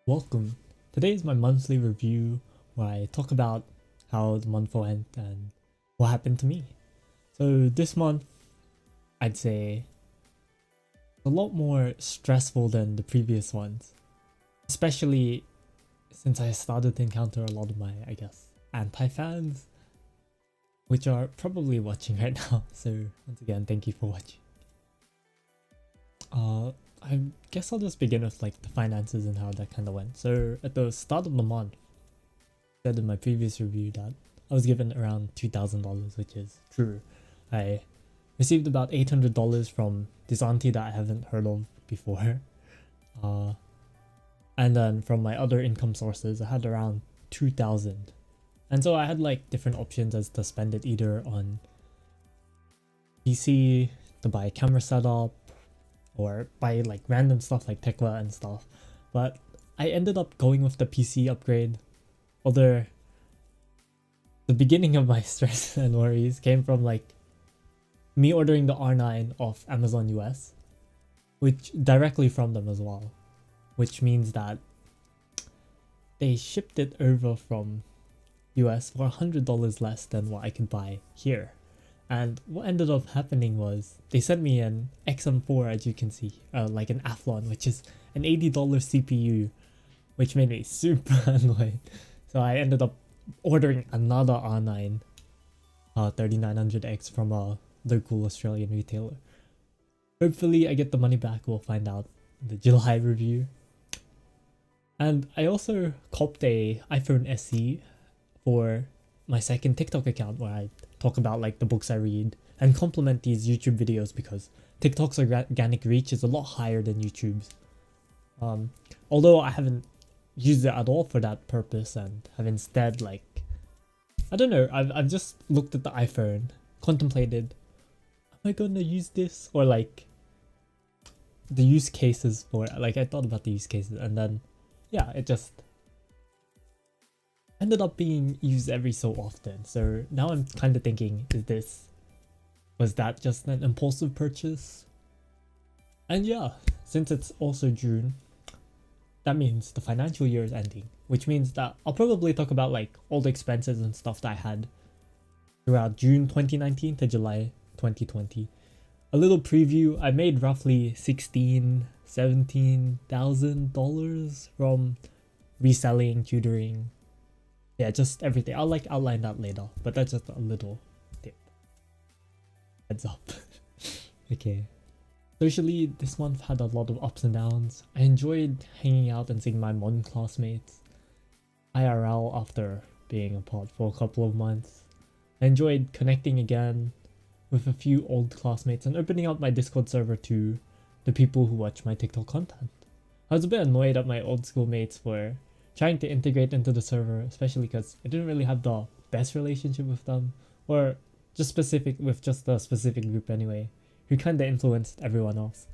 Welcome. Today is my monthly review where I talk about how the month went and what happened to me. So this month, I'd say a lot more stressful than the previous ones, especially since I started to encounter a lot of my, anti-fans, which are probably watching right now. So once again, thank you for watching. I guess I'll just begin with like the finances and how that kind of went. So at the start of the month, I said in my previous review that I was given around $2,000, which is true. I received about $800 from this auntie that I haven't heard of before. And then from my other income sources, I had around 2,000. And so I had like different options as to spend it either on PC to buy a camera setup or buy like random stuff like Tekla and stuff. But I ended up going with the PC upgrade. Although the beginning of my stress and worries came from like me ordering the R9 off Amazon US, which directly from them as well, which means that they shipped it over from US for $100 less than what I could buy here. And what ended up happening was they sent me an XM4, as you can see, like an Athlon, which is an $80 CPU, which made me super annoyed. So I ended up ordering another R9 3900X from a local Australian retailer. Hopefully I get the money back. We'll find out in the July review. And I also copped a iPhone SE for my second TikTok account where I talk about like the books I read and complement these YouTube videos because TikTok's organic reach is a lot higher than YouTube's. Although I haven't used it at all for that purpose and have instead like, I don't know, I've just looked at the iPhone, contemplated, am I gonna use this? Or like the use cases for it. Like I thought about the use cases and then yeah, it just ended up being used every so often. So now I'm kind of thinking, was that just an impulsive purchase? And yeah, since it's also June, that means the financial year is ending, which means that I'll probably talk about like all the expenses and stuff that I had throughout June 2019 to July 2020. A little preview, I made roughly $17,000 from reselling, tutoring, yeah, just everything. I'll like outline that later, but that's just a little tip. Heads up. Okay. Socially, this month had a lot of ups and downs. I enjoyed hanging out and seeing my modern classmates IRL after being apart for a couple of months. I enjoyed connecting again with a few old classmates and opening up my Discord server to the people who watch my TikTok content. I was a bit annoyed at my old schoolmates for trying to integrate into the server, especially because I didn't really have the best relationship with them, or just specific with just the specific group anyway, who kind of influenced everyone else.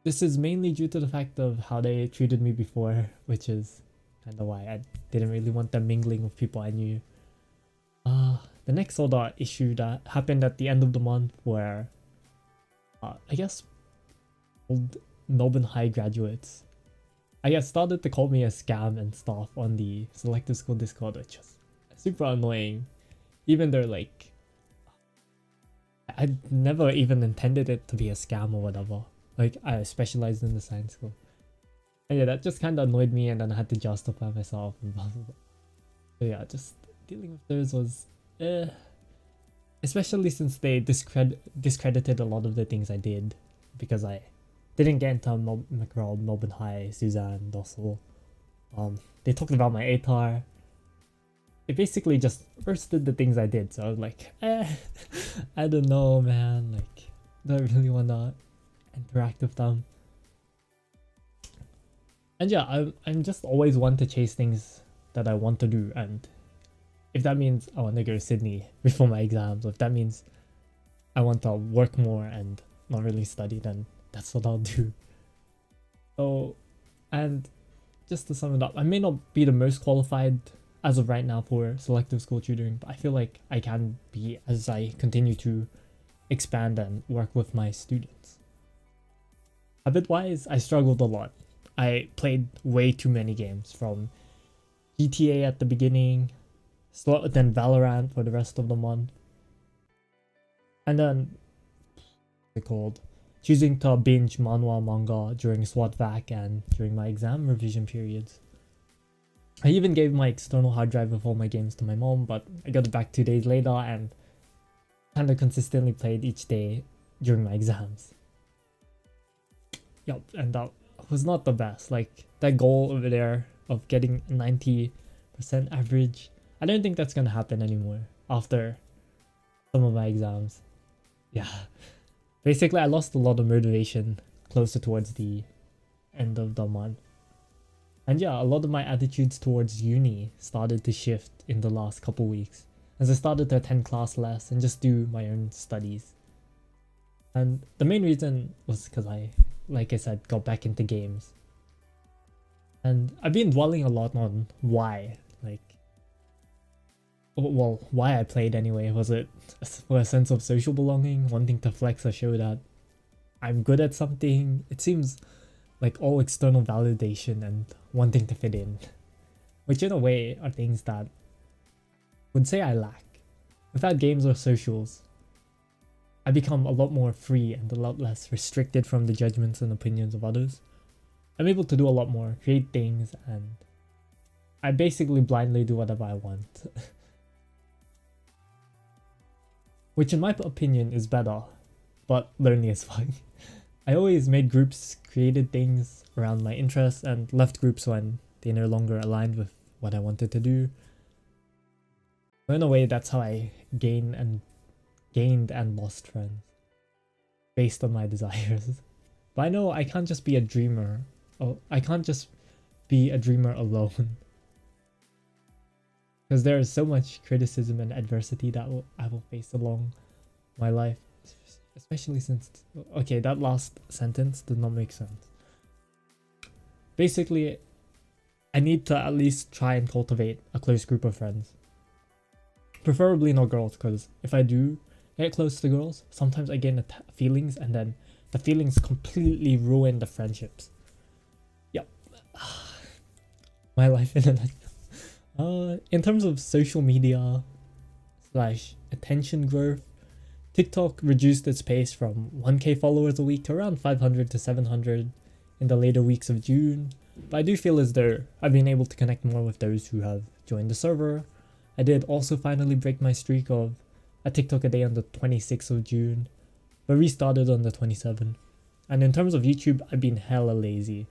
This is mainly due to the fact of how they treated me before, which is kind of why I didn't really want them mingling with people I knew. The next sort of issue that happened at the end of the month where I guess old Melbourne High graduates started to call me a scam and stuff on the selective school Discord, which was super annoying. Even though like I never even intended it to be a scam or whatever. Like I specialized in the science school. And yeah, that just kind of annoyed me and then I had to justify myself and blah blah blah. So yeah, just dealing with those was especially since they discredited a lot of the things I did because I didn't get into McGraw, Melbourne High, Suzanne, Dossel. They talked about my ATAR. They basically just roasted the things I did. So I was like, I don't know, man. Like, do I really want to interact with them? And yeah, I'm just always one to chase things that I want to do. And if that means I want to go to Sydney before my exams, or if that means I want to work more and not really study, then that's what I'll do. So, and just to sum it up, I may not be the most qualified as of right now for selective school tutoring, but I feel like I can be as I continue to expand and work with my students. Habit-wise, I struggled a lot. I played way too many games, from GTA at the beginning, then Valorant for the rest of the month, and then what's it called? Choosing to binge manga during SWAT vac and during my exam revision periods. I even gave my external hard drive of all my games to my mom, but I got it back 2 days later and kind of consistently played each day during my exams. Yup, and that was not the best. Like, that goal over there of getting 90% average, I don't think that's gonna happen anymore after some of my exams. Yeah. Basically, I lost a lot of motivation closer towards the end of the month. And yeah, a lot of my attitudes towards uni started to shift in the last couple weeks, as I started to attend class less and just do my own studies. And the main reason was because I, like I said, got back into games. And I've been dwelling a lot on why. Like, well, why I played anyway. Was it for a sense of social belonging, wanting to flex or show that I'm good at something? It seems like all external validation and wanting to fit in, which in a way are things that I would say I lack. Without games or socials, I become a lot more free and a lot less restricted from the judgments and opinions of others. I'm able to do a lot more, create things, and I basically blindly do whatever I want. Which in my opinion is better, but lonely as fuck. I always made groups, created things around my interests, and left groups when they no longer aligned with what I wanted to do. So in a way, that's how I gained and lost friends, based on my desires. But I know I can't just be a dreamer. I can't just be a dreamer alone. Because there is so much criticism and adversity that I will face along my life. Especially since... Okay, that last sentence did not make sense. Basically, I need to at least try and cultivate a close group of friends. Preferably not girls, because if I do get close to girls, sometimes I get feelings, and then the feelings completely ruin the friendships. Yep. My life in a nutshell. In terms of social media / attention growth, TikTok reduced its pace from 1k followers a week to around 500 to 700 in the later weeks of June, but I do feel as though I've been able to connect more with those who have joined the server. I did also finally break my streak of a TikTok a day on the 26th of June, but restarted on the 27th. And in terms of YouTube, I've been hella lazy.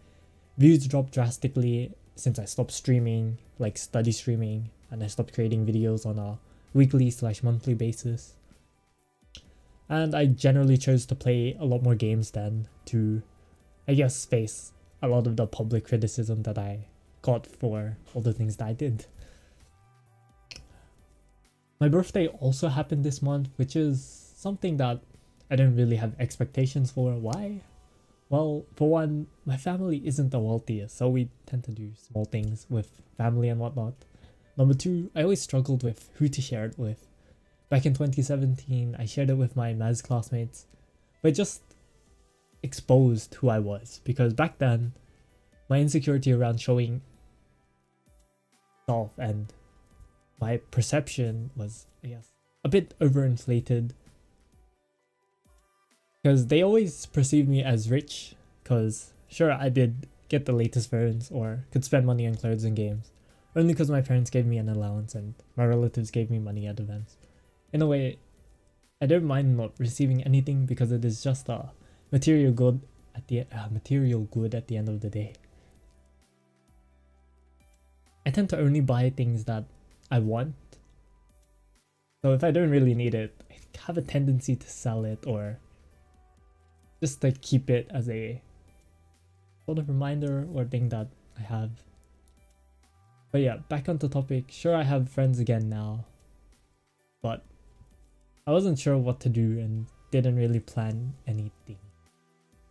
Views dropped drastically since I stopped streaming, like study streaming, and I stopped creating videos on a weekly / monthly basis. And I generally chose to play a lot more games then to, I guess, face a lot of the public criticism that I got for all the things that I did. My birthday also happened this month, which is something that I don't really have expectations for. Why? Well, for one, my family isn't the wealthiest, so we tend to do small things with family and whatnot. Number two, I always struggled with who to share it with. Back in 2017, I shared it with my maths classmates, but it just exposed who I was, because back then, my insecurity around showing self and my perception was, I guess, a bit overinflated. Because they always perceived me as rich, because sure, I did get the latest phones or could spend money on clothes and games, only because my parents gave me an allowance and my relatives gave me money at events. In a way, I don't mind not receiving anything because it is just a material good at the end of the day. I tend to only buy things that I want, so if I don't really need it, I have a tendency to sell it or just to keep it as a sort of reminder or thing that I have. But yeah, back on the topic. Sure, I have friends again now, but I wasn't sure what to do and didn't really plan anything.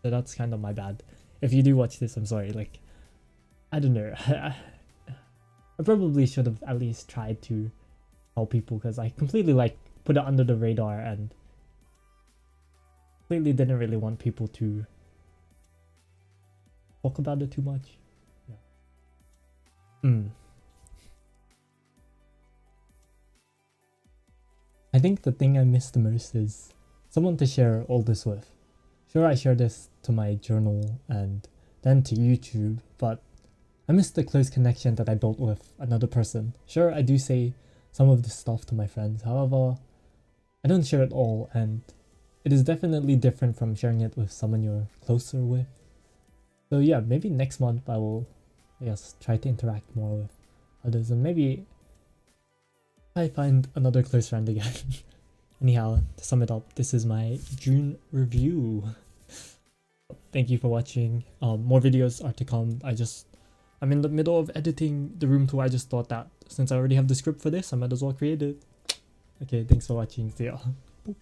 So that's kind of my bad. If you do watch this, I'm sorry. Like, I don't know. I probably should have at least tried to help people, because I completely put it under the radar and completely didn't really want people to talk about it too much. Yeah. I think the thing I miss the most is someone to share all this with. Sure, I share this to my journal and then to YouTube, but I miss the close connection that I built with another person. Sure, I do say some of this stuff to my friends, however, I don't share it all, and it is definitely different from sharing it with someone you're closer with. So yeah, maybe next month I will, I guess, try to interact more with others, and maybe I find another close friend again. Anyhow, to sum it up, this is my June review. Thank you for watching. More videos are to come. I'm in the middle of editing the room tour. I just thought that since I already have the script for this, I might as well create it. Okay, thanks for watching. See ya.